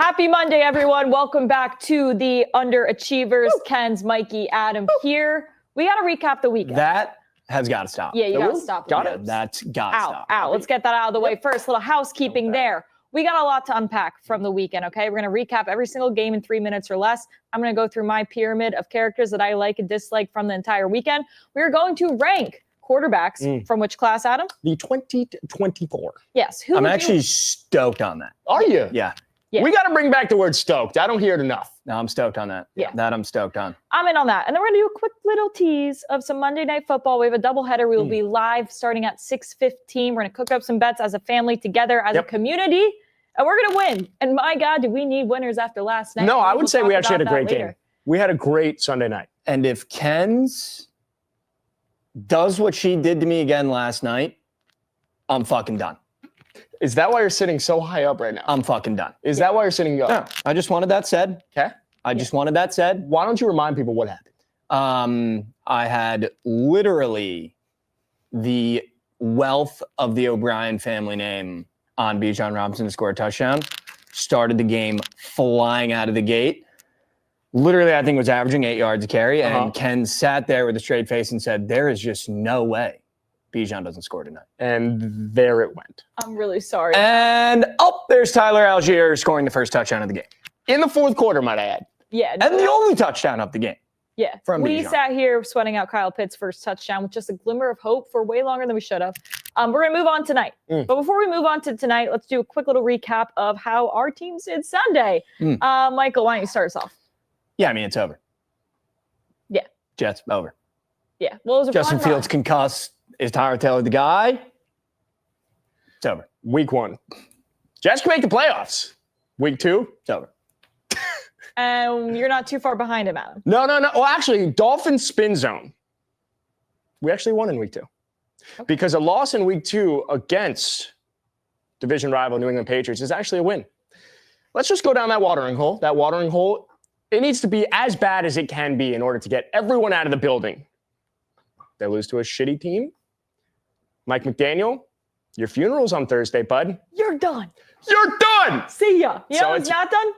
Happy Monday, everyone. Welcome back to the Underachievers. Woo! Ken's, Mikey, Adam here. We got to recap the weekend. That has got to stop. Yeah, you got to stop. Got it. That's got to stop. Ow. Let's get that out of the way first. Little housekeeping there. We got a lot to unpack from the weekend, okay? We're going to recap every single game in 3 minutes or less. I'm going to go through my pyramid of characters that I like and dislike from the entire weekend. We're going to rank quarterbacks from which class, Adam? The 2024. Yes. I'm actually stoked on that. Are you? Yeah. We got to bring back the word stoked. I don't hear it enough. No, I'm stoked on that. Yeah. That I'm stoked on. I'm in on that. And then we're going to do a quick little tease of some Monday Night Football. We have a doubleheader. We will be live starting at 6:15. We're going to cook up some bets as a family together, as a community, and we're going to win. And my God, do we need winners after last night? No, I would say we actually had a great later. game. We had a great Sunday night. And if Ken's does what she did to me again last night, I'm fucking done. Is that why you're sitting so high up right now? I'm fucking done. Is that why you're sitting up? No, I just wanted that said. Okay. I just wanted that said. Why don't you remind people what happened? I had literally the wealth of the O'Brien family name on Bijan Robinson to score a touchdown. Started the game flying out of the gate. Literally, I think was averaging 8 yards a carry. And Ken sat there with a straight face and said, there is just no way Bijan doesn't score tonight. And there it went. I'm really sorry. And there's Tyler Algier scoring the first touchdown of the game. In the fourth quarter, might I add. Yeah. And the only touchdown of the game. Yeah. From we Bijan. sat here sweating out Kyle Pitts' first touchdown with just a glimmer of hope for way longer than we should have. We're going to move on tonight. But before we move on to tonight, let's do a quick little recap of how our teams did Sunday. Michael, why don't you start us off? Yeah, I mean, it's over. Yeah. Jets, over. Yeah. Well, it was a Justin fun Fields concussed. Is Tyrod Taylor the guy? It's over. Week 1. Jets can make the playoffs. Week 2. It's over. And you're not too far behind him, Adam. No. Well, actually, Dolphins spin zone. We actually won in week 2. Okay. Because a loss in week 2 against division rival New England Patriots is actually a win. Let's just go down that watering hole. That watering hole, it needs to be as bad as it can be in order to get everyone out of the building. They lose to a shitty team. Mike McDaniel, your funeral's on Thursday, bud. You're done. You're done! See ya. You So know what's not done?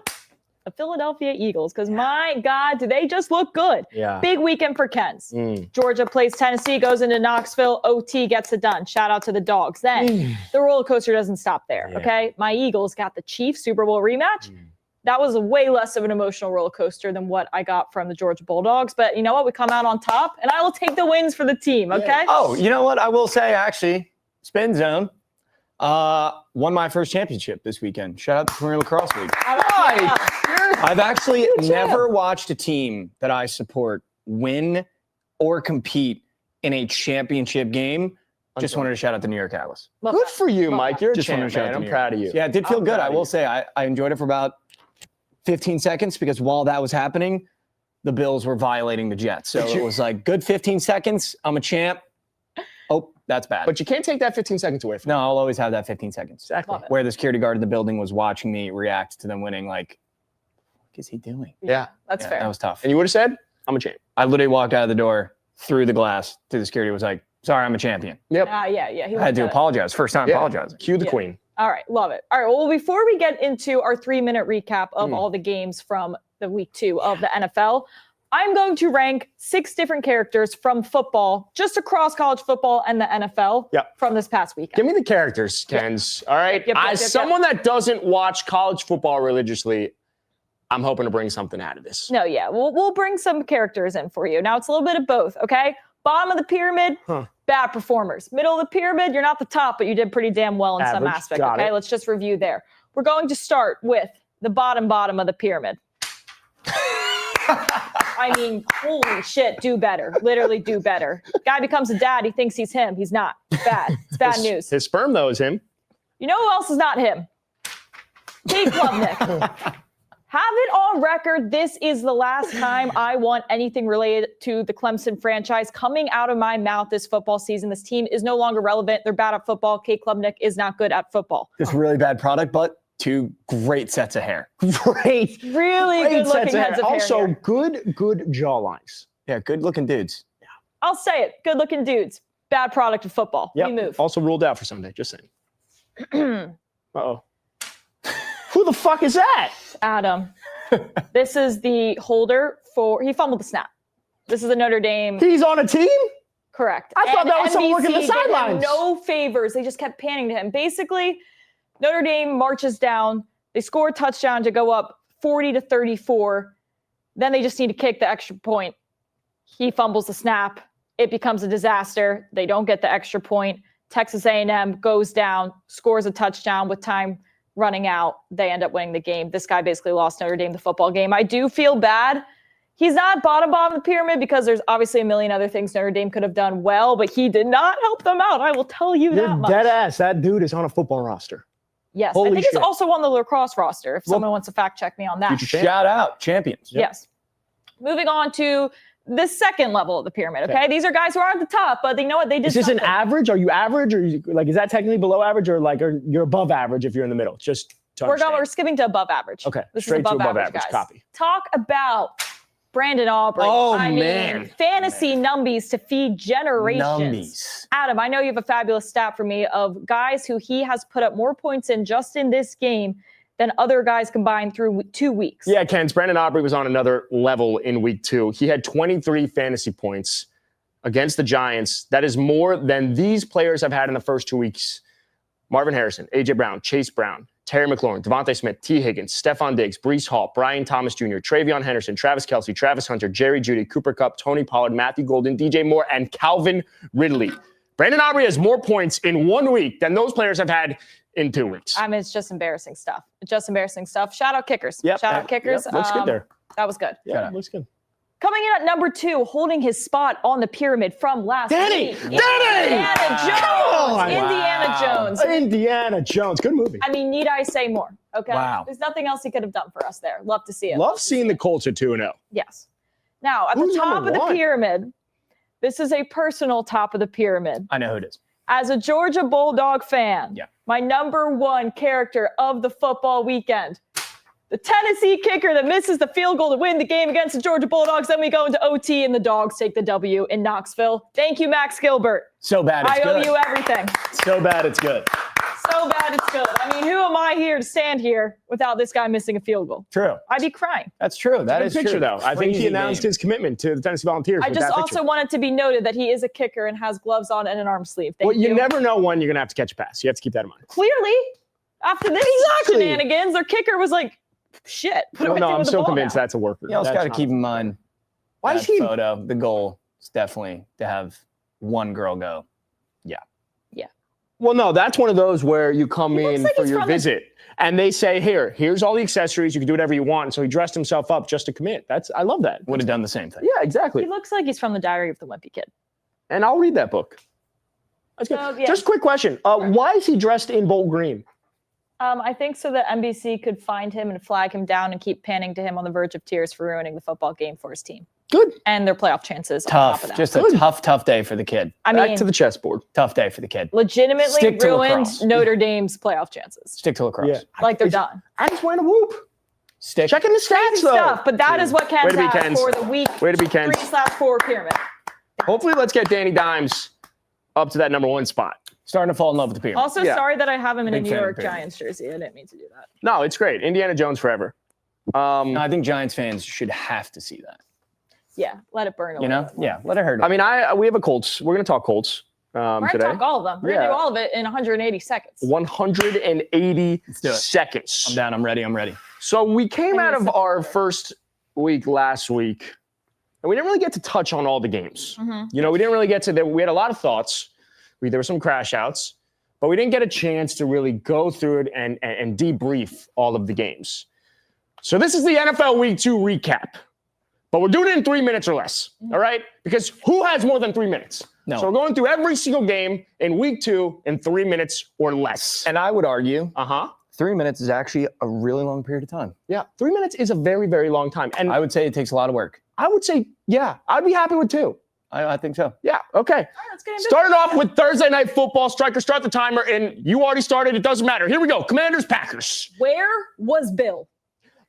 The Philadelphia Eagles, because my God, do they just look good? Yeah. Big weekend for Ken's. Georgia plays Tennessee, goes into Knoxville, OT gets it done. Shout out to the Dogs. Then the roller coaster doesn't stop there, okay? My Eagles got the Chiefs Super Bowl rematch. That was a way less of an emotional roller coaster than what I got from the Georgia Bulldogs. But you know what? We come out on top, and I will take the wins for the team, okay? Yeah. Oh, you know what? I will say, actually, Spin Zone won my first championship this weekend. Shout out to Premier Lacrosse League. I've actually never watched a team that I support win or compete in a championship game. Just wanted to shout out the New York Atlas. Good for you, Mike. You're a Just wanted champ, to shout out man. to I'm New proud of York. you. Yeah, it did feel good. I will say I enjoyed it for about 15 seconds because while that was happening, the Bills were violating the Jets. So it was like good 15 seconds. I'm a champ. Oh, that's bad. But you can't take that 15 seconds away from No, I'll always have that 15 seconds. Exactly. Where the security guard in the building was watching me react to them winning. Like, what is he doing? Yeah. That's fair. That was tough. And you would have said, I'm a champ. I literally walked out of the door, threw the glass to the security, was like, sorry, I'm a champion. Yep. Yeah. He I had to apologize. First time apologizing. Cue the queen. All right, love it. All right, well, before we get into our 3-minute recap of all the games from the week 2 of the NFL, I'm going to rank 6 different characters from football, just across college football and the NFL from this past weekend. Give me the characters, Kens. All right. As someone that doesn't watch college football religiously, I'm hoping to bring something out of this. No, yeah, we'll bring some characters in for you. Now, it's a little bit of both, okay? Bottom of the pyramid, bad performers. Middle of the pyramid, you're not the top, but you did pretty damn well in some aspect, okay? Let's just review there. We're going to start with the bottom of the pyramid. I mean, holy shit, do better. Literally do better. Guy becomes a dad, he thinks he's him. He's not. It's bad. It's bad news. His sperm, though, is him. You know who else is not him? Kate Klubnik. Have it on record, this is the last time I want anything related to the Clemson franchise coming out of my mouth this football season. This team is no longer relevant. They're bad at football. Kate Klubnik is not good at football. Just really bad product, but 2 great sets of hair. Great. Really good looking heads of hair. Also, here. good jawlines. Yeah, good looking dudes. Yeah. I'll say it. Good looking dudes. Bad product of football. Yep. We move. Also ruled out for Sunday, just saying. Uh-oh. Who the fuck is that? Adam. This is the holder for, he fumbled the snap. This is the Notre Dame. He's on a team? Correct. I thought that was someone NBC working the did him sidelines. no favors. They just kept panning to him. Basically, Notre Dame marches down. They score a touchdown to go up 40-34. Then they just need to kick the extra point. He fumbles the snap. It becomes a disaster. They don't get the extra point. Texas A&M goes down, scores a touchdown with time running out. They end up winning the game. This guy basically lost Notre Dame the football game. I do feel bad. He's not bottom of the pyramid because there's obviously a million other things Notre Dame could have done well, but he did not help them out. I will tell you that much. Dead ass. That dude is on a football roster. Yes, Holy I think shit. it's also on the lacrosse roster if someone wants to fact check me on that. Shout out, champions. Yes. Moving on to the second level of the pyramid, okay? These are guys who are at the top, but you know what? They did Is this an something. average? Are you average? Or is that technically below average? Or you're above average if you're in the middle? Just to We're understand. skipping to above average. Okay, This straight is above to above average, average. guys. Copy. Talk about Brandon Aubrey. Oh, I man. mean, fantasy numbies to feed generations. Numbies. Adam, I know you have a fabulous stat for me of guys who he has put up more points in just in this game than other guys combined through 2 weeks. Yeah, Ken, Brandon Aubrey was on another level in week 2. He had 23 fantasy points against the Giants. That is more than these players have had in the first 2 weeks. Marvin Harrison, A.J. Brown, Chase Brown, Terry McLaurin, Devontae Smith, T. Higgins, Stephon Diggs, Breece Hall, Brian Thomas Jr., Travion Henderson, Travis Kelce, Travis Hunter, Jerry Jeudy, Cooper Kupp, Tony Pollard, Matthew Golden, DJ Moore, and Calvin Ridley. Brandon Aubrey has more points in 1 week than those players have had in 2 weeks. I mean, it's just embarrassing stuff. Just embarrassing stuff. Shout out kickers. Yep. Shout out kickers. Yep, looks good there. That was good. Yeah, looks good. Coming in at number 2, holding his spot on the pyramid from last Danny! week. Danny! Indiana Jones. Come on! Indiana Wow. Jones. Indiana Jones. Good movie. I mean, need I say more? Okay. Wow. There's nothing else he could have done for us there. Love to see it. Love seeing the Colts at 2-0. Yes. Now, at Who's the top number of the one? pyramid, this is a personal top of the pyramid. I know who it is. As a Georgia Bulldog fan, Yeah. my number 1 character of the football weekend, the Tennessee kicker that misses the field goal to win the game against the Georgia Bulldogs. Then we go into OT and the Dogs take the W in Knoxville. Thank you, Max Gilbert. So bad it's I owe good. you everything. So bad it's good. So bad it's good. I mean, who am I here to stand here without this guy missing a field goal? True. I'd be crying. That's true. That Good is picture, true. though. I think he Crazy announced game. his commitment to the Tennessee Volunteers. I with just that also picture. wanted to be noted that he is a kicker and has gloves on and an arm sleeve. Thank Well, you you. never know when you're going to have to catch a pass. You have to keep that in mind. Clearly, after this Exactly. shenanigans, their kicker was like, shit. What do Well, I no, do I'm with the so ball convinced now? that's a worker. You also That's got to not- keep in mind Why that is he? photo. The goal is definitely to have one girl go. Well, no, that's one of those where you come He looks in like for he's your from the- visit and they say, here's all the accessories. You can do whatever you want. And so he dressed himself up just to commit. I love that. Would have done the same thing. Yeah, exactly. He looks like he's from the Diary of the Wimpy Kid. And I'll read that book. That's good. So, yeah. Just a quick question. Why is he dressed in bolt green? I think so that NBC could find him and flag him down and keep panning to him on the verge of tears for ruining the football game for his team Good. and their playoff chances. On top Tough. of that. Just Good. a tough day for the kid. I Back mean, to the chessboard. Tough day for the kid. legitimately Stick to ruined lacrosse. Notre Dame's playoff chances. Stick to lacrosse. Yeah. Like they're done. I just want to whoop. Stick. Checking the stats, Crazy though. stuff, but that is what Way Ken's to be, has Kens. for the week Way to be, Kens. 3/4 pyramid. Hopefully, let's get Danny Dimes up to that number 1 spot. Starting to fall in love with the pyramid. Also, Yeah. sorry that I have him in a Big New fan of York the pyramid. Giants jersey. I didn't mean to do that. No, it's great. Indiana Jones forever. No, I think Giants fans should have to see that. Yeah, let it burn a You know? little. Yeah. Let it hurt. I mean, we have a Colts. We're going to talk Colts We're going today. to talk all of them. We're going to Yeah. do all of it in 180 seconds. 180 do it. seconds. I'm down. I'm ready. So we came I out need of to our support. first week last week, and we didn't really get to touch on all the games. Mhm. You know, we didn't really get to that. We had a lot of thoughts. There were some crash outs, but we didn't get a chance to really go through it and debrief all of the games. So this is the NFL Week 2 recap, but we're doing it in 3 minutes or less, all right? Because who has more than 3 minutes? No. So we're going through every single game in Week 2 in 3 minutes or less. And I would argue Uh-huh. 3 minutes is actually a really long period of time. Yeah, 3 minutes is a very, very long time. And I would say it takes a lot of work. I would say, yeah, I'd be happy with 2. I think so. Yeah, okay. All right, let's get into Started off with Thursday Night Football. Striker, start the timer, and you already started. It doesn't matter. Here we go. Commanders, Packers. Where was Bill?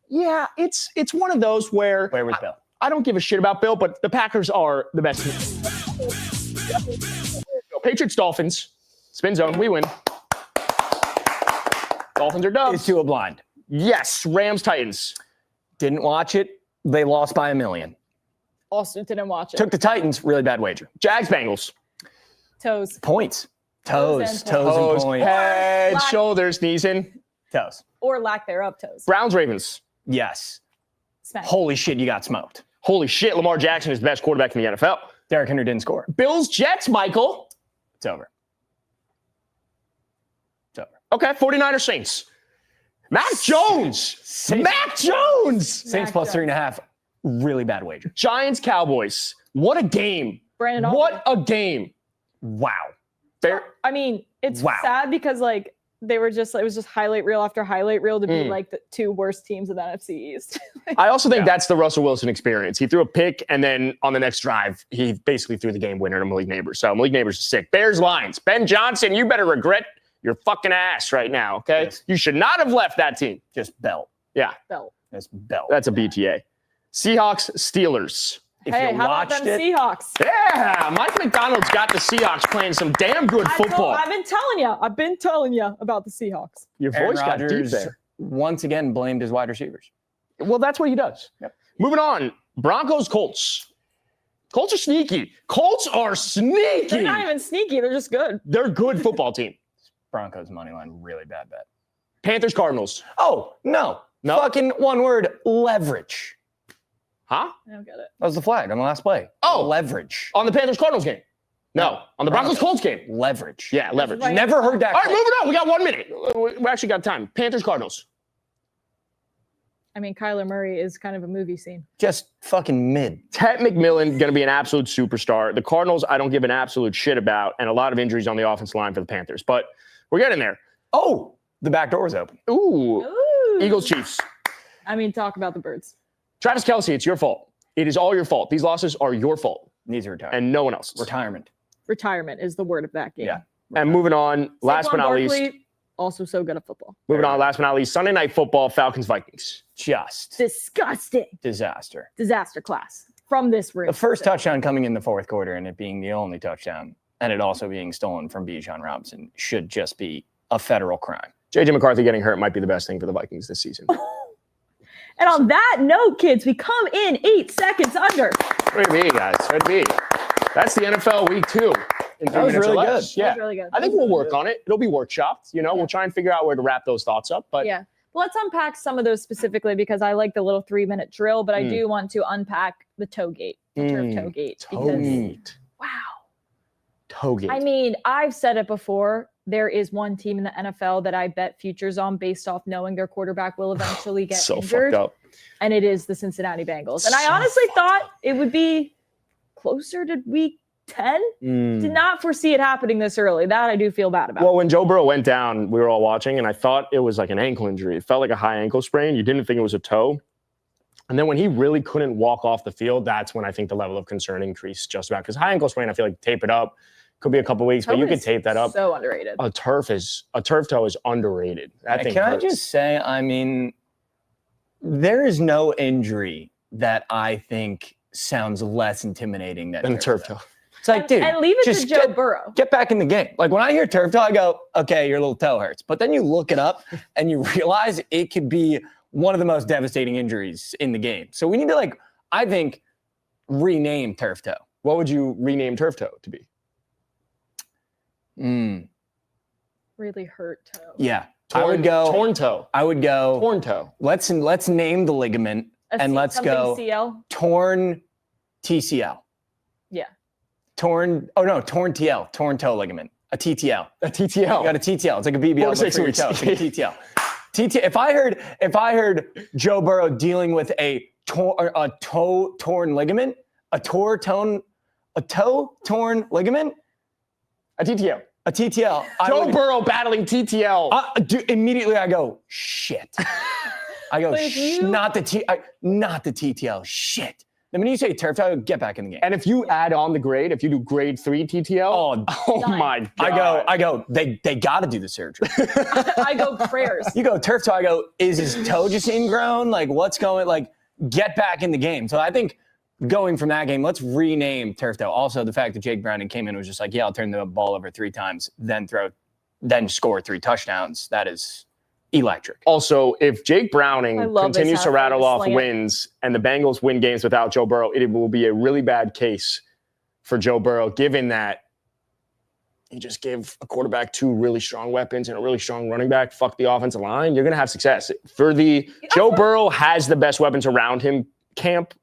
Yeah, it's one of those where Where was Bill? I don't give a shit about Bill, but the Packers are the best. Patriots, Dolphins. Spin zone. We win. Dolphins are dubs. It's to a blind. Yes, Rams, Titans. Didn't watch it. They lost by 1 million. Also didn't watch it. Took the Titans. Really bad wager. Jags, Bengals. Toes. Points. Toes and Toes, points. head, Lack- shoulders, knees in. Toes. Or lack thereof, toes. Browns, Ravens. Yes. Smack. Holy shit, you got smoked. Holy shit, Lamar Jackson is the best quarterback in the NFL. Derrick Henry didn't score. Bills, Jets, Michael. It's over. It's over. Okay, 49ers, Saints. Mac Jones. Saints. Mac Jones. Saints plus 3.5. Really bad wager. Giants, Cowboys. What a game. Brandon What a game. Wow. I mean, it's Wow. sad because like it was just highlight reel after highlight reel to be like the two worst teams in the NFC East. I also think that's the Russell Wilson experience. He threw a pick, and then on the next drive, he basically threw the game winner to Malik Neighbors. So Malik Neighbors is sick. Bears, Lions. Ben Johnson, you better regret your fucking ass right now, okay? Yes. You should not have left that team. Just belt. Yeah, Belt. Just belt. that's a BTA. Seahawks, Steelers. If Hey, you how about watched them it, Seahawks? Yeah, Mike McDonald's got the Seahawks playing some damn good football. I've been telling you about the Seahawks. Your Aaron voice got deep Rodgers there. once again blamed his wide receivers. Well, that's what he does. Yep. Moving on. Broncos, Colts. Colts are sneaky. Colts are sneaky. They're not even sneaky. They're just good. They're a good football team. Broncos money line, really bad bet. Panthers, Cardinals. Oh, no. No? Fucking one word, leverage. Huh? I don't get it. That was the flag on the last play. Oh. Leverage. On the Panthers, Cardinals game. No. On the Broncos, Colts game. Leverage. Yeah, leverage. Right. Never heard that. All right, call. moving on. We got 1 minute. We actually got time. Panthers, Cardinals. I mean, Kyler Murray is kind of a movie scene. Just fucking mid. Ted McMillan going to be an absolute superstar. The Cardinals, I don't give an absolute shit about, and a lot of injuries on the offensive line for the Panthers. But we're getting there. Oh, the back door was open. Ooh. Ooh. Eagles, Chiefs. I mean, talk about the birds. Travis Kelce, it's your fault. It is all your fault. These losses are your fault Needs to retire. and no one else's. Retirement. Retirement is the word of that game. Yeah. And moving on, last but Saquon not least, Barkley, also so good at football. moving on, last but not least, Sunday Night Football, Falcons, Vikings. Just Disgusting. disaster. Disaster class from this room. The first touchdown coming in the fourth quarter and it being the only touchdown and it also being stolen from Bijan Robinson should just be a federal crime. J.J. McCarthy getting hurt might be the best thing for the Vikings this season. And on that note, kids, we come in 8 seconds under. Way to be, guys. Way to be. That's the NFL Week 2. In 3 That was minutes or really less. good. Yeah. That was really good. I think we'll work on it. It'll be workshopped. You know, Yeah. we'll try and figure out where to wrap those thoughts up. But Yeah. Well, let's unpack some of those specifically because I like the little 3-minute drill, but I do want to unpack the toe gate, the turf toe gate. Because, Toegate. wow. Toegate. I mean, I've said it before. There is one team in the NFL that I bet futures on based off knowing their quarterback will eventually get so injured. fucked up. And it is the Cincinnati Bengals. And I So honestly thought it would be closer to week 10. Did not foresee it happening this early. That I do feel bad about. Well, when Joe Burrow went down, we were all watching, and I thought it was like an ankle injury. It felt like a high ankle sprain. You didn't think it was a toe. And then when he really couldn't walk off the field, that's when I think the level of concern increased just about. Because high ankle sprain, I feel like tape it up. Could be a couple weeks, but Toe you could is tape that up. So underrated. A turf toe is underrated. That thing Can I hurts. just say, I mean, there is no injury that I think sounds less intimidating than than turf toe. It's like, dude, and leave it to just Joe Burrow. get back in the game. Like when I hear turf toe, I go, okay, your little toe hurts. But then you look it up and you realize it could be one of the most devastating injuries in the game. So we need to, like, I think, rename turf toe. What would you rename turf toe to be? Really hurt toe. Yeah. I would go. Torn toe. I would go. Torn toe. Let's name the ligament and let's something go CL. torn TCL. Yeah. Torn TL, torn toe ligament, a TTL. A TTL. You got a TTL. It's like a BBL. 4 to but 6 for your weeks. toe. It's like a TTL. If I heard Joe Burrow dealing with a toe torn ligament, a toe torn ligament, A TTL. a TTL. Joe Burrow battling TTL. Immediately I go, shit. I go, But if you- not the TTL. Shit. Then when you say turf toe, get back in the game. And if you add on the grade, if you do grade 3 TTL, oh Done. my God. I go, they got to do the surgery. I go prayers. You go turf toe, I go, is his toe just ingrown? Like, what's going, like, get back in the game. So I think going from that game, let's rename turf toe. Also, the fact that Jake Browning came in and was just like, yeah, I'll turn the ball over 3 times, then score 3 touchdowns. That is electric. Also, if Jake Browning continues to rattle off sling it. wins and the Bengals win games without Joe Burrow, it will be a really bad case for Joe Burrow, given that you just give a quarterback 2 really strong weapons and a really strong running back, fuck the offensive line, you're going to have success. For the Joe Burrow has the best weapons around him camp,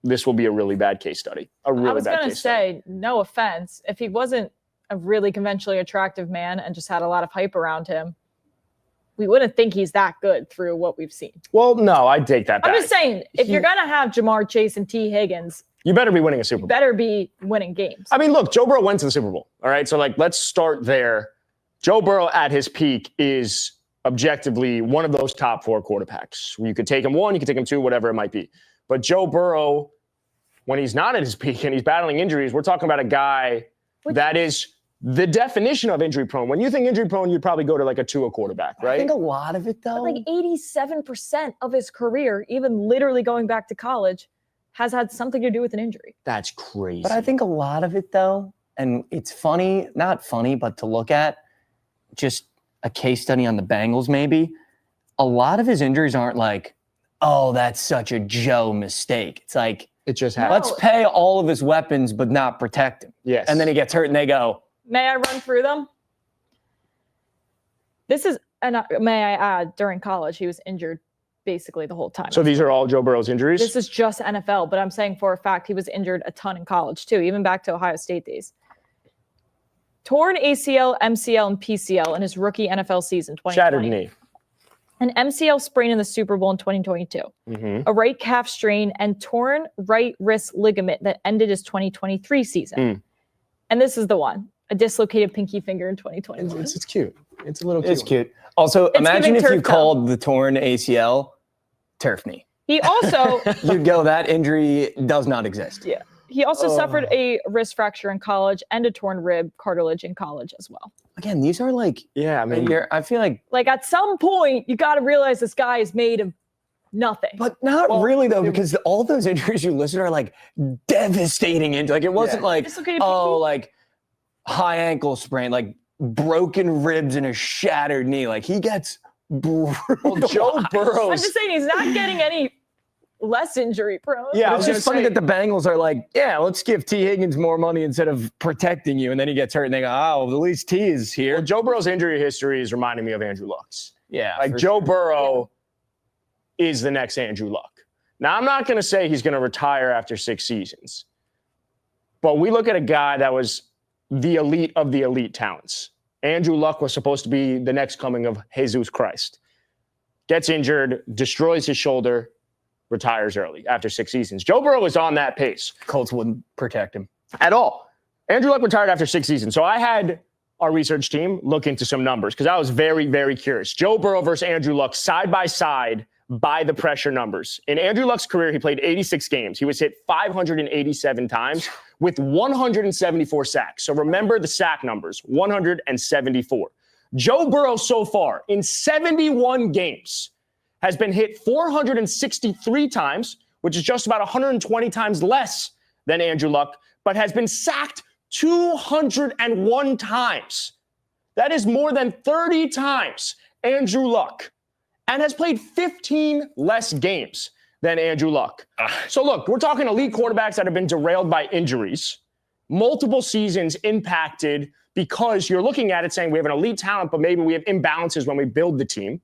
this will be a really bad case study. I was going to say, no offense, if he wasn't a really conventionally attractive man and just had a lot of hype around him, we wouldn't think he's that good through what we've seen. Well, no, I'd take that back. I'm just saying, if you're going to have Jamar Chase and T. Higgins, you better be winning a Super Bowl. You better be winning games. I mean, look, Joe Burrow went to the Super Bowl. All right. So, let's start there. Joe Burrow at his peak is objectively one of those top 4 quarterbacks. You could take him 1, you could take him 2, whatever it might be. But Joe Burrow, when he's not at his peak and he's battling injuries, we're talking about a guy that is the definition of injury prone. When you think injury prone, you'd probably go to a Tua quarterback, right? I think a lot of it, though. But 87% of his career, even literally going back to college, has had something to do with an injury. That's crazy. But I think a lot of it, though, and it's funny, not funny, but to look at, just a case study on the Bengals maybe, a lot of his injuries aren't like, oh, that's such a Joe mistake. It's like, it just happens. Let's pay all of his weapons but not protect him. Yes. And then he gets hurt and they go, may I run through them? May I add, during college, he was injured basically the whole time. So these are all Joe Burrow's injuries? This is just NFL, but I'm saying for a fact he was injured a ton in college too, even back to Ohio State days. Torn ACL, MCL, and PCL in his rookie NFL season, 2020. Shattered knee. An MCL sprain in the Super Bowl in 2022. Mm-hmm. A right calf strain and torn right wrist ligament that ended his 2023 season. And this is the one. A dislocated pinky finger in 2021. It's cute. It's a little cute. It's cute. Also, imagine if you called the torn ACL turf knee. He also... You'd go, that injury does not exist. Yeah. He also suffered a wrist fracture in college and a torn rib cartilage in college as well. Again, these are I feel like at some point, you got to realize this guy is made of nothing. But not really, though, because all those injuries you listed are devastating. It wasn't high ankle sprain, broken ribs and a shattered knee. He gets brutal. Joe Burrow. I'm just saying he's not getting any less injury prone. Yeah, it's just funny that the Bengals are let's give T. Higgins more money instead of protecting you. And then he gets hurt and they go, at least T is here. Well, Joe Burrow's injury history is reminding me of Andrew Luck's. Yeah. Joe Burrow is the next Andrew Luck. Now, I'm not going to say he's going to retire after 6 seasons. But we look at a guy that was the elite of the elite talents. Andrew Luck was supposed to be the next coming of Jesus Christ. Gets injured, destroys his shoulder, retires early after 6 seasons. Joe Burrow is on that pace. Colts wouldn't protect him at all. Andrew Luck retired after 6 seasons. So I had our research team look into some numbers because I was very, very curious. Joe Burrow versus Andrew Luck side by side by the pressure numbers. In Andrew Luck's career, he played 86 games. He was hit 587 times with 174 sacks. So remember the sack numbers, 174. Joe Burrow so far in 71 games has been hit 463 times, which is just about 120 times less than Andrew Luck, but has been sacked 201 times. That is more than 30 times Andrew Luck, and has played 15 less games than Andrew Luck. So look, we're talking elite quarterbacks that have been derailed by injuries, multiple seasons impacted because you're looking at it saying we have an elite talent, but maybe we have imbalances when we build the team.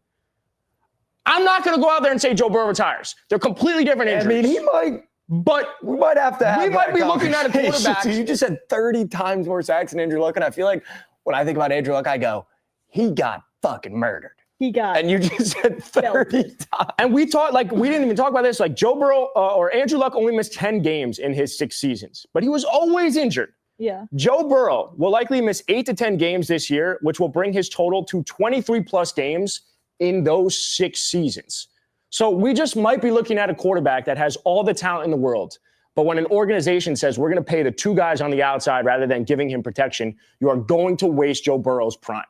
I'm not going to go out there and say Joe Burrow retires. They're completely different injuries. I mean, he might, but we might have to have we might be looking at a quarterback. So you just said 30 times more sacks than Andrew Luck, and I feel like when I think about Andrew Luck, I go, he got fucking murdered. And you just said 30 times. And we didn't even talk about this. Joe Burrow or Andrew Luck only missed 10 games in his 6 seasons, but he was always injured. Yeah. Joe Burrow will likely miss 8 to 10 games this year, which will bring his total to 23 plus games in those 6 seasons. So we just might be looking at a quarterback that has all the talent in the world. But when an organization says we're going to pay the 2 guys on the outside rather than giving him protection, you are going to waste Joe Burrow's prime.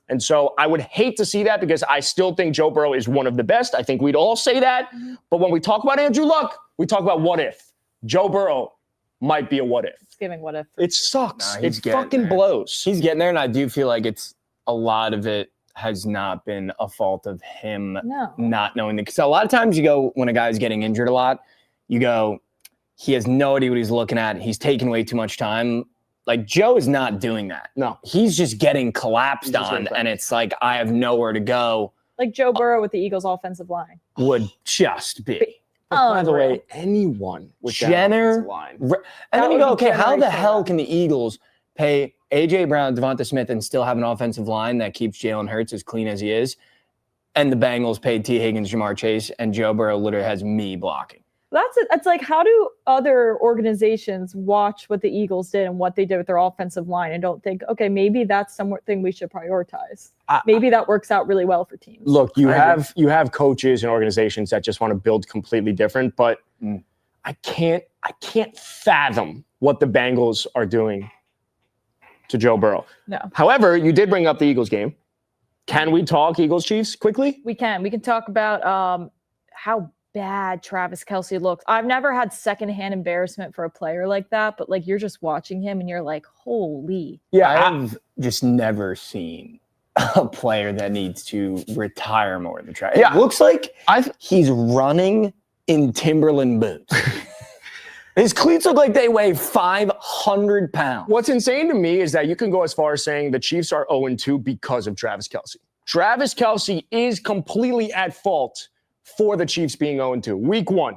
And so I would hate to see that because I still think Joe Burrow is one of the best. I think we'd all say that. But when we talk about Andrew Luck, we talk about what if. Joe Burrow might be a what if. It's giving what if. It sucks. Nah, it fucking blows. He's getting there, and I do feel like it's a lot of it has not been a fault of him No. not knowing. Because a lot of times you go, when a guy's getting injured a lot, you go, he has no idea what he's looking at. He's taking way too much time. Like, Joe is not doing that. No. He's just getting collapsed on, and it's like, I have nowhere to go. Like Joe Burrow with the Eagles offensive line. Would just be. By the way, anyone with Jenner, that line. And then you go, okay, how the generational. hell can the Eagles pay A.J. Brown, Devonta Smith, and still have an offensive line that keeps Jalen Hurts as clean as he is? And the Bengals paid T. Higgins, Jamar Chase, and Joe Burrow literally has me blocking. That's it. It's like, how do other organizations watch what the Eagles did and what they did with their offensive line and don't think, okay, maybe that's something we should prioritize. Maybe that works out really well for teams. Look, you have coaches and organizations that just want to build completely different, but I can't fathom what the Bengals are doing to Joe Burrow. No. However, you did bring up the Eagles game. Can we talk Eagles Chiefs quickly? We can. We can talk about how bad Travis Kelce looks. I've never had secondhand embarrassment for a player like that, but like, you're just watching him and you're like, holy. Yeah, I've just never seen a player that needs to retire more than Travis. Yeah. It looks like he's running in Timberland boots. His cleats look like they weigh 500 pounds. What's insane to me is that you can go as far as saying the Chiefs are 0-2 because of Travis Kelce. Travis Kelce is completely at fault for the Chiefs being 0-2. Week 1,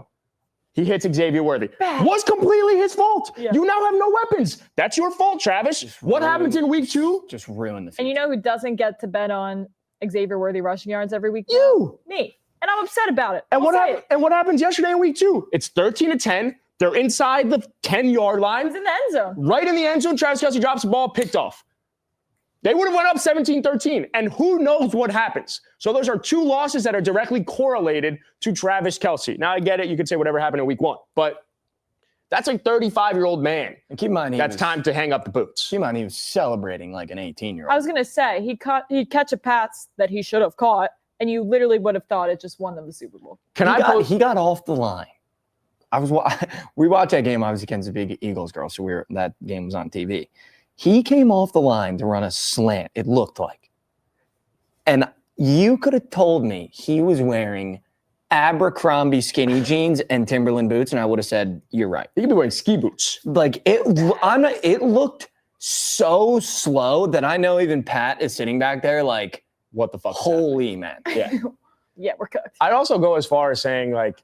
he hits Xavier Worthy. Was completely his fault. Yeah. You now have no weapons. That's your fault, Travis. What happens in week 2? Just ruined the future. And you know who doesn't get to bet on Xavier Worthy rushing yards every week? You. Me. And I'm upset about it. And I'll what say it. happens yesterday in week 2? It's 13-10. They're inside the 10-yard It line. was in the end zone. Right in the end zone, Travis Kelce drops the ball, picked off. They would have went up 17-13, and who knows what happens. So those are 2 losses that are directly correlated to Travis Kelce. Now, I get it. You could say whatever happened in week 1, but that's a 35-year-old man. And keep in mind, That's time to hang up the boots. Keep in mind, he was celebrating like an 18-year-old. I was going to say, he'd catch a pass that he should have caught, and you literally would have thought it just won them the Super Bowl. He got off the line. We watched that game. I was against a big Eagles girl, so that game was on TV. He came off the line to run a slant, it looked like. And you could have told me he was wearing Abercrombie skinny jeans and Timberland boots, and I would have said, you're right. He could be wearing ski boots. Like, it looked so slow that I know even Pat is sitting back there like, What the fuck? holy man. Yeah. Yeah, we're cooked. I'd also go as far as saying, like,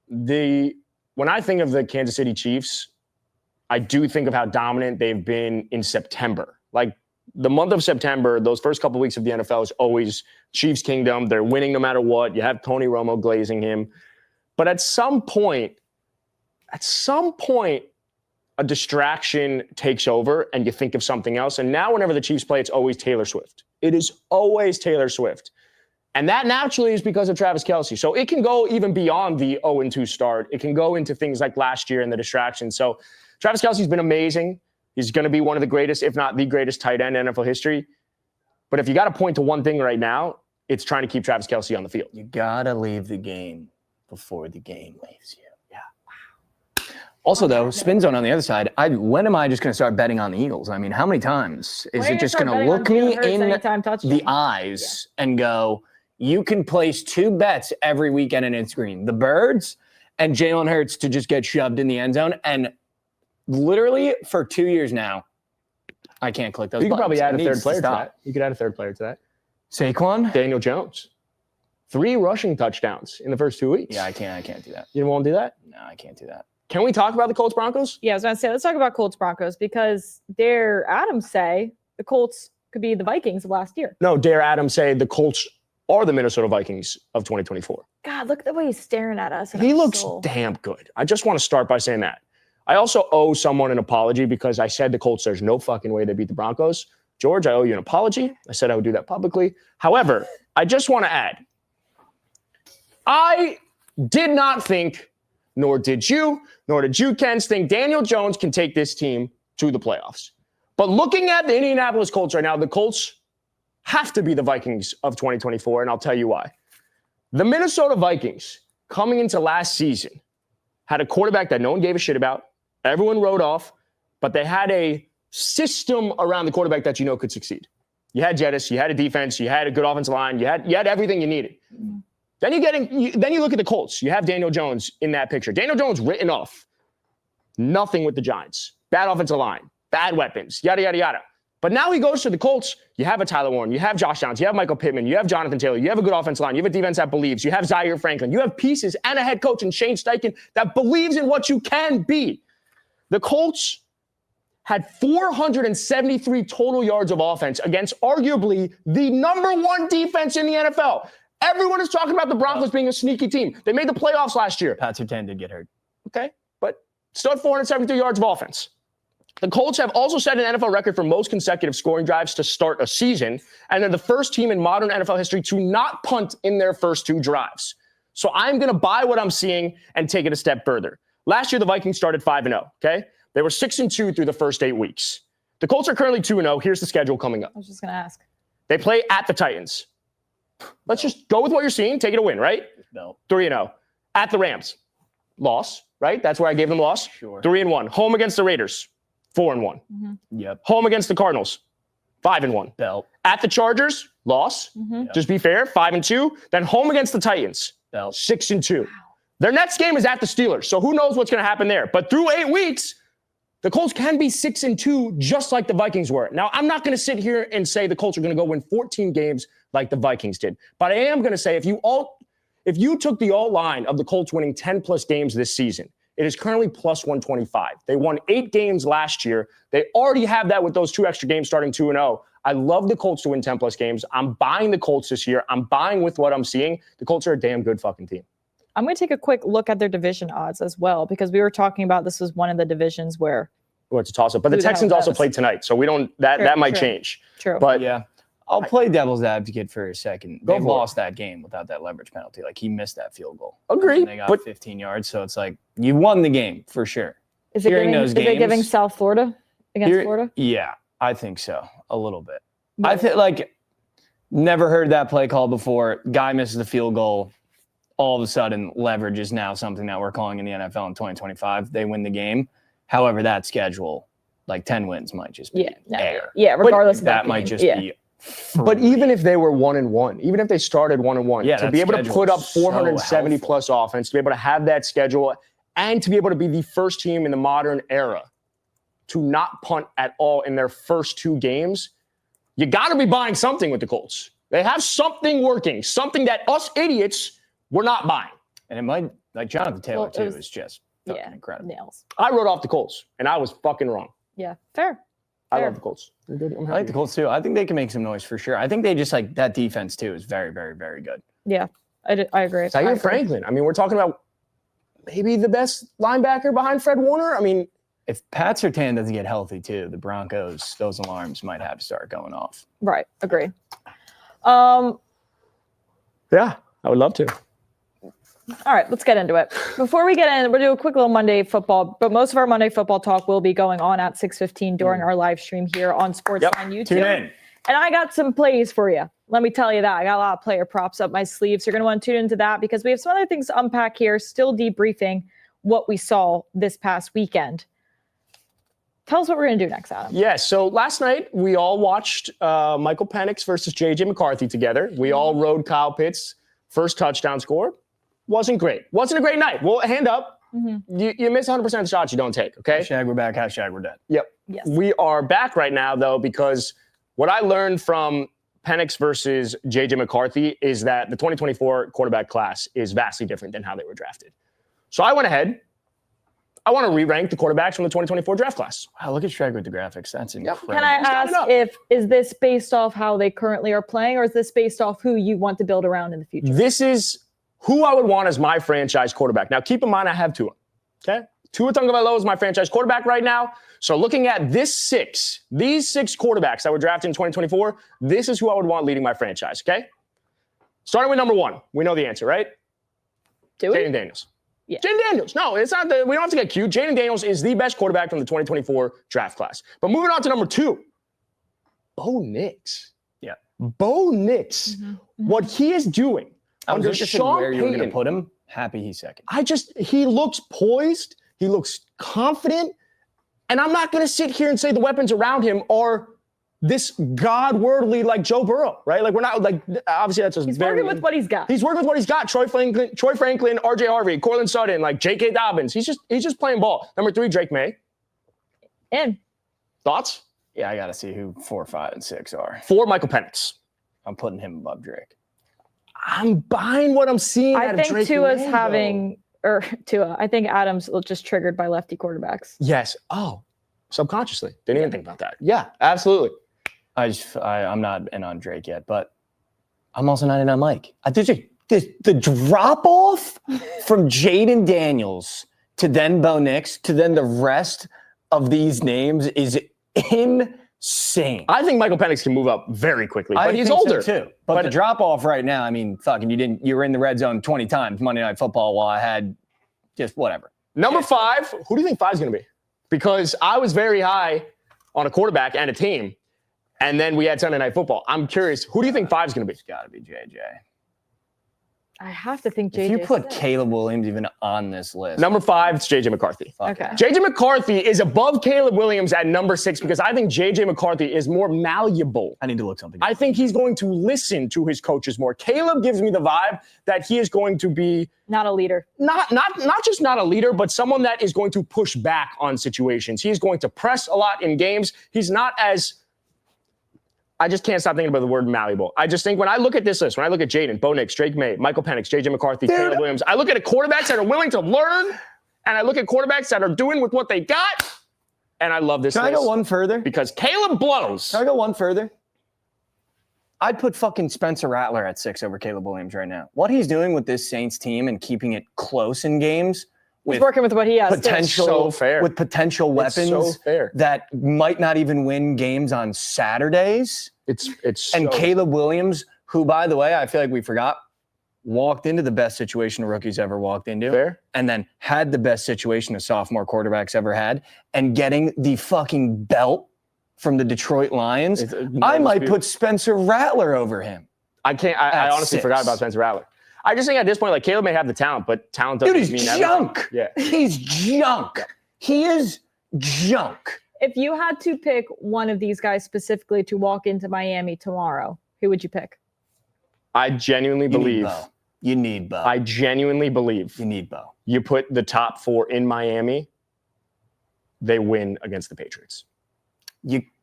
when I think of the Kansas City Chiefs, I do think of how dominant they've been in September. Like, the month of September, those first couple of weeks of the NFL is always Chiefs Kingdom. They're winning no matter what. You have Tony Romo glazing him. But at some point, a distraction takes over and you think of something else. And now whenever the Chiefs play, it's always Taylor Swift. It is always Taylor Swift. And that naturally is because of Travis Kelce. So it can go even beyond the 0-2 start. It can go into things like last year and the distractions. So Travis Kelce's been amazing. He's going to be one of the greatest, if not the greatest tight end in NFL history. But if you got to point to one thing right now, it's trying to keep Travis Kelce on the field. You got to leave the game before the game leaves you. Yeah. Wow. Also, though, spin zone on the other side, when am I just going to start betting on the Eagles? I mean, how many times is it just going to look me in the eyes and go, you can place 2 bets every weekend in Instagram. The Birds and Jalen Hurts to just get shoved in the end zone. And literally for 2 years now, I can't click those You could buttons. probably add a third player to that. You could add a third player to that. Saquon? Daniel Jones. 3 rushing touchdowns in the first 2 weeks. Yeah, I can't do that. You don't want to do that? No, I can't do that. Can we talk about the Colts Broncos? Yeah, I was going to say, let's talk about Colts Broncos because dare Adams say the Colts could be the Vikings of last year. No, dare Adams say the Colts are the Minnesota Vikings of 2024. God, look at the way he's staring at us. He looks damn good. I just want to start by saying that. I also owe someone an apology because I said the Colts, there's no fucking way they beat the Broncos. George, I owe you an apology. I said I would do that publicly. However, I just want to add, I did not think, nor did you, Kens, think Daniel Jones can take this team to the playoffs. But looking at the Indianapolis Colts right now, the Colts have to be the Vikings of 2024, and I'll tell you why. The Minnesota Vikings, coming into last season, had a quarterback that no one gave a shit about. Everyone wrote off, but they had a system around the quarterback that you know could succeed. You had Jettis, you had a defense, you had a good offensive line, you had everything you needed. Mm-hmm. Then you look at the Colts. You have Daniel Jones in that picture. Daniel Jones written off. Nothing with the Giants. Bad offensive line, bad weapons, yada, yada, yada. But now he goes to the Colts. You have a Tyler Warren, you have Josh Downs, you have Michael Pittman, you have Jonathan Taylor, you have a good offensive line, you have a defense that believes, you have Zaire Franklin, you have pieces and a head coach in Shane Steichen that believes in what you can be. The Colts had 473 total yards of offense against arguably the number one defense in the NFL. Everyone is talking about the Broncos being a sneaky team. They made the playoffs last year. Pat Surtain did get hurt. Okay, but still had 473 yards of offense. The Colts have also set an NFL record for most consecutive scoring drives to start a season, and they're the first team in modern NFL history to not punt in their first 2 drives. So I'm going to buy what I'm seeing and take it a step further. Last year, the Vikings started 5-0, okay? They were 6-2 through the first 8 weeks. The Colts are currently 2-0. Here's the schedule coming up. I was just going to ask. They play at the Titans. Let's just go with what you're seeing. Take it a win, right? No. 3-0. At the Rams. Loss, right? That's where I gave them loss. Sure. 3-1. Home against the Raiders. 4-1. Mm-hmm. Yep. Home against the Cardinals. 5-1. Belt. At the Chargers. Loss. Mm-hmm. Just be fair. 5-2. Then home against the Titans. Belt. 6-2. Their next game is at the Steelers. So who knows what's going to happen there. But through 8 weeks, the Colts can be 6-2 just like the Vikings were. Now, I'm not going to sit here and say the Colts are going to go win 14 games like the Vikings did. But I am going to say if you took the all line of the Colts winning 10+ games this season, it is currently plus 125. They won 8 games last year. They already have that with those 2 extra games starting 2-0. I love the Colts to win 10+ games. I'm buying the Colts this year. I'm buying with what I'm seeing. The Colts are a damn good fucking team. I'm going to take a quick look at their division odds as well, because we were talking about this was one of the divisions where. Well, it's a toss-up. But the Texans also played tonight, so we don't. That might change. True. But yeah, I'll play devil's advocate for a second. They lost that game without that leverage penalty. Like he missed that field goal. Agreed. They got 15 yards, so it's like you won the game for sure. Is it giving South Florida against Florida? Yeah, I think so. A little bit. I think like never heard that play call before. Guy misses the field goal. All of a sudden, leverage is now something that we're calling in the NFL in 2025. They win the game. However, that schedule, like 10 wins, might just be air. Yeah, regardless of that might just be. But even if they were 1-1, even if they started 1-1, to be able to put up 470 plus offense, to be able to have that schedule, and to be able to be the first team in the modern era to not punt at all in their first 2 games, you got to be buying something with the Colts. They have something working, something that us idiots were not buying. And it might, like Jonathan Taylor, too, is just incredible. Nails. I wrote off the Colts, and I was fucking wrong. Yeah, fair. I love the Colts. I like the Colts, too. I think they can make some noise for sure. I think they just, like, that defense, too, is very, very, very good. Yeah, I agree. Zaire Franklin. I mean, we're talking about maybe the best linebacker behind Fred Warner. I mean, if Pat Surtain doesn't get healthy, too, the Broncos, those alarms might have to start going off. Right, agree. Yeah, I would love to. All right, let's get into it. Before we get in, we'll do a quick little Monday football, but most of our Monday football talk will be going on at 6:15 during our live stream here on SportsLine YouTube. Tune in. And I got some plays for you. Let me tell you that. I got a lot of player props up my sleeve, so you're going to want to tune into that because we have some other things to unpack here, still debriefing what we saw this past weekend. Tell us what we're going to do next, Adam. Yeah, so last night we all watched Michael Penix versus J.J. McCarthy together. We all rode Kyle Pitts' first touchdown score. Wasn't great. Wasn't a great night. Well, hand up. Mm-hmm. You miss 100% of the shots you don't take, okay? Hashtag we're back, hashtag we're dead. Yep. Yes. We are back right now, though, because what I learned from Penix versus J.J. McCarthy is that the 2024 quarterback class is vastly different than how they were drafted. So I went ahead. I want to re-rank the quarterbacks from the 2024 draft class. Wow, look at Shrek with the graphics. That's incredible. Can I ask is this based off how they currently are playing, or is this based off who you want to build around in the future? This is who I would want as my franchise quarterback. Now, keep in mind, I have Tua. Okay? Tua Tagovailoa is my franchise quarterback right now. So looking at these 6 quarterbacks that were drafted in 2024, this is who I would want leading my franchise, okay? Starting with number 1. We know the answer, right? Do we? Jaden Daniels. Yeah. Jaden Daniels. No, it's not. We don't have to get cute. Jaden Daniels is the best quarterback from the 2024 draft class. But moving on to number 2, Bo Nix. Yeah. Bo Nix. Mm-hmm. What he is doing under Sean where you were going to Payton, put him. Happy he's second. He looks poised. He looks confident. And I'm not going to sit here and say the weapons around him are this God-worldly like Joe Burrow, right? Like we're not like obviously that's just He's working with what he's got. He's working with what he's got. Troy Franklin, RJ Harvey, Cortland Sutton, like J.K. Dobbins. He's just playing ball. Number 3, Drake May. In. Thoughts? Yeah, I got to see who 4, 5, and 6 are. 4, Michael Penix. I'm putting him above Drake. I'm buying what I'm seeing. I out of think Drake Tua's May, having, or Tua, I think Adams just triggered by lefty quarterbacks. Yes. Oh, subconsciously. Didn't even think about that. Yeah, absolutely. I'm not in on Drake yet, but I'm also not in on Mike. The drop off from Jaden Daniels to then Bo Nix to then the rest of these names is insane. I think Michael Penix can move up very quickly, but he's think older so too. But the drop off right now, I mean, fucking, you were in the red zone 20 times Monday Night Football while I had just whatever. Number 5, who do you think 5 is going to be? Because I was very high on a quarterback and a team, and then we had Sunday Night Football. I'm curious, who do you think 5 is going to be? It's got to be JJ. I have to think JJ. If you put Caleb Williams even on this list. Number 5, it's JJ McCarthy. Okay. JJ McCarthy is above Caleb Williams at number 6 because I think JJ McCarthy is more malleable. I need to look something I think he's going to listen to his coaches more. Caleb gives me the vibe that he is going to be not a leader. Not just not a leader, but someone that is going to push back on situations. He's going to press a lot in games. He's not as I just can't stop thinking about the word malleable. I just think when I look at this list, when I look at Jaden, Bo Nix, Drake May, Michael Penix, JJ McCarthy, Caleb Williams, I look at quarterbacks that are willing to learn, and I look at quarterbacks that are doing with what they got, and I love this list. Can I go one further? Because Caleb blows. Can I go one further? I'd put fucking Spencer Rattler at 6 over Caleb Williams right now. What he's doing with this Saints team and keeping it close in games. He's working with what he has. Potential, so fair. With potential weapons so fair. that might not even win games on Saturdays. And Caleb Williams, who, by the way, I feel like we forgot, walked into the best situation a rookie's ever walked into. Fair. And then had the best situation a sophomore quarterback's ever had. And getting the fucking belt from the Detroit Lions. I might put Spencer Rattler over him. I honestly forgot about Spencer Rattler. I just think at this point, like, Caleb may have the talent, but talent doesn't mean everything. Junk. Yeah. He's junk. Yeah. He is junk. If you had to pick one of these guys specifically to walk into Miami tomorrow, who would you pick? I genuinely believe. You need Bo. I genuinely believe. You need Bo. You put the top 4 in Miami, they win against the Patriots.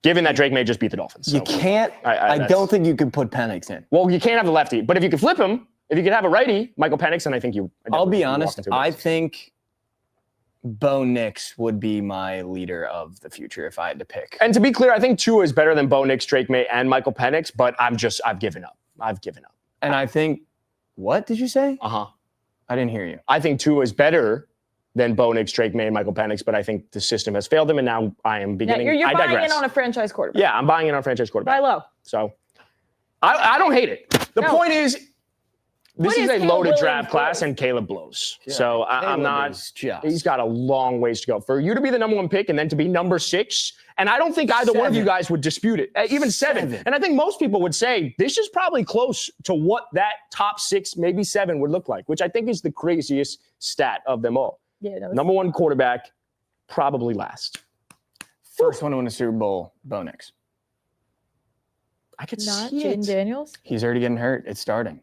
Given that Drake may just beat the Dolphins. You can't. I don't think you could put Penix in. Well, you can't have the lefty, but if you could flip him, if you could have a righty, Michael Penix, and I think you. I'll be honest. I think Bo Nix would be my leader of the future if I had to pick. And to be clear, I think Tua is better than Bo Nix, Drake May, and Michael Penix, but I've given up. And I think, what did you say? I didn't hear you. I think Tua is better than Bo Nix, Drake May, and Michael Penix, but I think the system has failed him, and now I am beginning. You're I buying digress. in on a franchise quarterback. Yeah, I'm buying in on a franchise quarterback. Buy low. So I don't hate it. The point is, this is a loaded draft class, and Caleb blows. Yeah. So I'm not. He's got a long ways to go. For you to be the number 1 pick and then to be number 6, and I don't think either one of you guys would dispute it. Even 7. And I think most people would say this is probably close to what that top 6, maybe 7 would look like, which I think is the craziest stat of them all. Yeah, number 1 quarterback, probably last. First one to win a Super Bowl, Bo Nix. I could not see Jaden it. Daniels. He's already getting hurt. It's starting.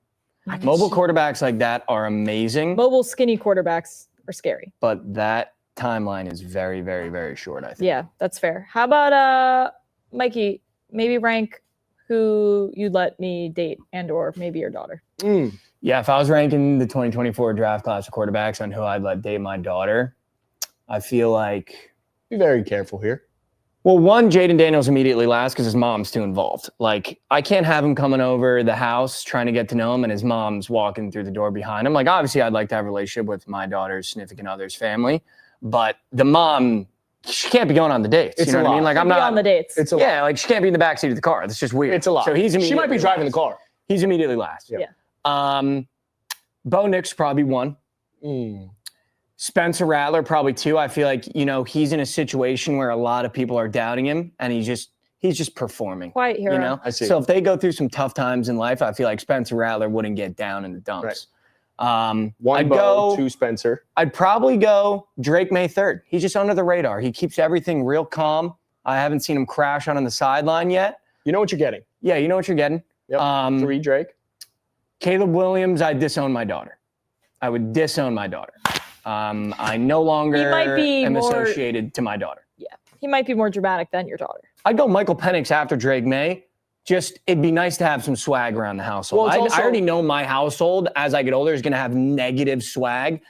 Mobile quarterbacks like that are amazing. Mobile skinny quarterbacks are scary. But that timeline is very, very, very short, I think. Yeah, that's fair. How about Mikey, maybe rank who you'd let me date and or maybe your daughter? Yeah, if I was ranking the 2024 draft class of quarterbacks on who I'd let date my daughter, I feel like... Be very careful here. Well, one, Jaden Daniels immediately last because his mom's too involved. Like, I can't have him coming over the house trying to get to know him and his mom's walking through the door behind him. Like, obviously, I'd like to have a relationship with my daughter's significant other's family, but the mom, she can't be going on the dates. You know what I mean? Like, I'm not on the dates. It's a lot. Yeah, like she can't be in the backseat of the car. That's just weird. It's a lot. So she might be driving the car. He's immediately last. Yeah. Bo Nix probably 1. Spencer Rattler probably 2. I feel like, he's in a situation where a lot of people are doubting him and he's just performing. Quiet hero. I see. So if they go through some tough times in life, I feel like Spencer Rattler wouldn't get down in the dumps. Right. 1 Bo, 2 Spencer. I'd probably go Drake May 3rd. He's just under the radar. He keeps everything real calm. I haven't seen him crash on the sideline yet, You know what you're getting. Yeah, you know what you're getting. Yep. 3 Drake. Caleb Williams, I disown my daughter. I would disown my daughter. I no longer am associated to my daughter. Yeah, he might be more dramatic than your daughter. I'd go Michael Penix after Drake May. Just, it'd be nice to have some swag around the household. Well, I already know my household, as I get older, is going to have negative swag.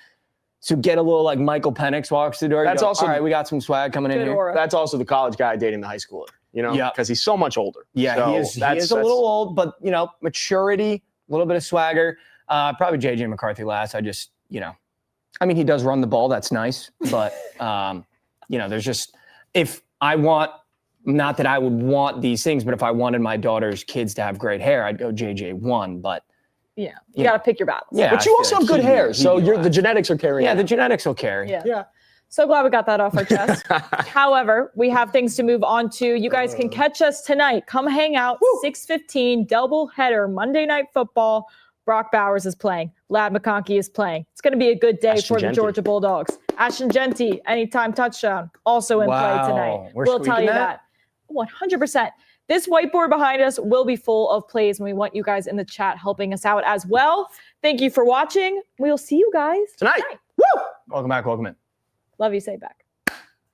So get a little like Michael Penix walks the door. That's go, also, all right, we got some swag coming in here. Aura. That's also the college guy dating the high schooler, you know, because he's so much older. Yeah, so he is a little old, but, you know, maturity, a little bit of swagger. Probably J.J. McCarthy last. I just, you know, I mean, he does run the ball. That's nice. But, you know, there's just, if I want, not that I would want these things, but if I wanted my daughter's kids to have great hair, I'd go JJ1. But yeah, you got to pick your battles. Yeah, but you also have good hair, so the genetics are carrying. Yeah, the genetics will carry. Yeah. So glad we got that off our chest. However, we have things to move on to. You guys can catch us tonight. Come hang out. 6:15 doubleheader Monday Night Football. Brock Bowers is playing. Ladd McConkey is playing. It's going to be a good day for the Georgia Bulldogs. Ashton Genty, anytime touchdown, also in play tonight. We'll tell you that. 100%. This whiteboard behind us will be full of plays, and we want you guys in the chat helping us out as well. Thank you for watching. We'll see you guys tonight. Woo! Welcome back. Welcome in. Love you. Say back.